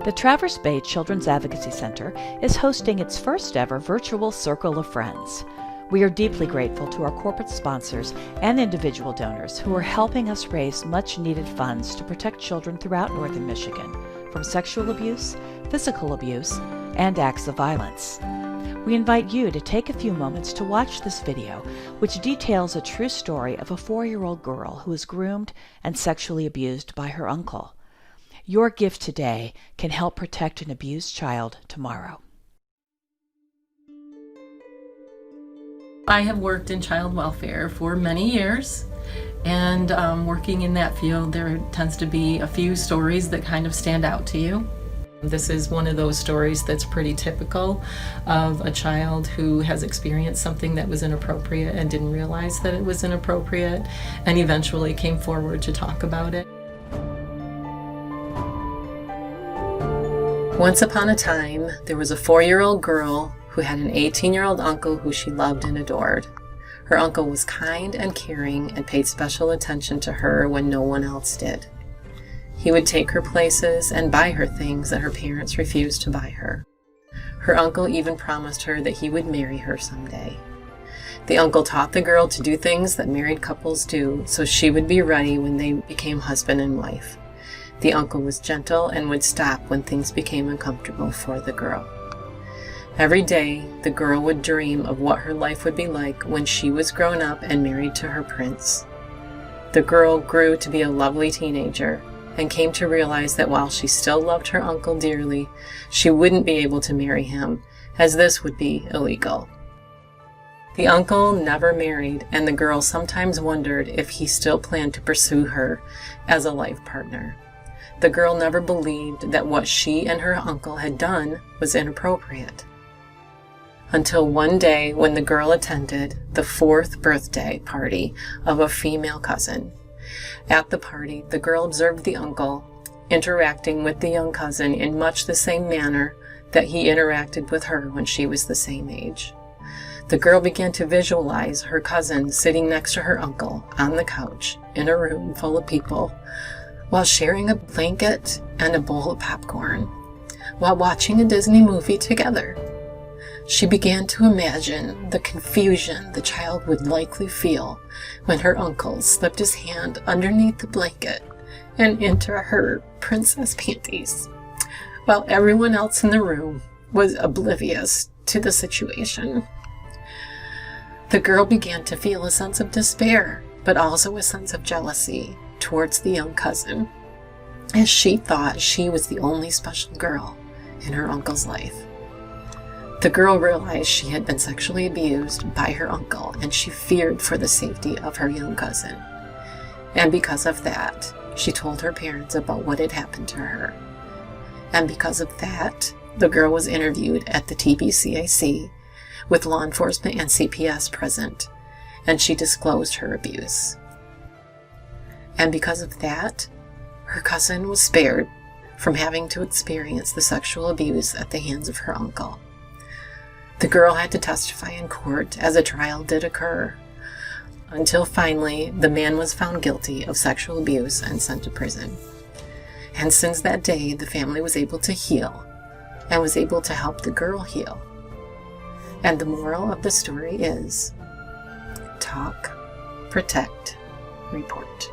The Traverse Bay Children's Advocacy Center is hosting its first ever virtual Circle of Friends. We are deeply grateful to our corporate sponsors and individual donors who are helping us raise much needed funds to protect children throughout Northern Michigan from sexual abuse, physical abuse, and acts of violence. We invite you to take a few moments to watch this video, which details a true story of a 4-year-old girl who was groomed and sexually abused by her uncle. Your gift today can help protect an abused child tomorrow. I have worked in child welfare for many years, and working in that field, there tends to be a few stories that kind of stand out to you. This is one of those stories that's pretty typical of a child who has experienced something that was inappropriate and didn't realize that it was inappropriate, and eventually came forward to talk about it. Once upon a time, there was a 4-year-old girl who had an 18-year-old uncle who she loved and adored. Her uncle was kind and caring and paid special attention to her when no one else did. He would take her places and buy her things that her parents refused to buy her. Her uncle even promised her that he would marry her someday. The uncle taught the girl to do things that married couples do so she would be ready when they became husband and wife. The uncle was gentle and would stop when things became uncomfortable for the girl. Every day, the girl would dream of what her life would be like when she was grown up and married to her prince. The girl grew to be a lovely teenager and came to realize that while she still loved her uncle dearly, she wouldn't be able to marry him, as this would be illegal. The uncle never married, and the girl sometimes wondered if he still planned to pursue her as a life partner. The girl never believed that what she and her uncle had done was inappropriate. Until one day when the girl attended the 4th birthday party of a female cousin. At the party, the girl observed the uncle interacting with the young cousin in much the same manner that he interacted with her when she was the same age. The girl began to visualize her cousin sitting next to her uncle on the couch in a room full of people, while sharing a blanket and a bowl of popcorn, while watching a Disney movie together. She began to imagine the confusion the child would likely feel when her uncle slipped his hand underneath the blanket and into her princess panties, while everyone else in the room was oblivious to the situation. The girl began to feel a sense of despair, but also a sense of jealousy towards the young cousin, as she thought she was the only special girl in her uncle's life. The girl realized she had been sexually abused by her uncle, and she feared for the safety of her young cousin. And because of that, she told her parents about what had happened to her. And because of that, the girl was interviewed at the TBCAC with law enforcement and CPS present, and she disclosed her abuse. And because of that, her cousin was spared from having to experience the sexual abuse at the hands of her uncle. The girl had to testify in court as a trial did occur, until finally the man was found guilty of sexual abuse and sent to prison. And since that day, the family was able to heal and was able to help the girl heal. And the moral of the story is: talk, protect, report.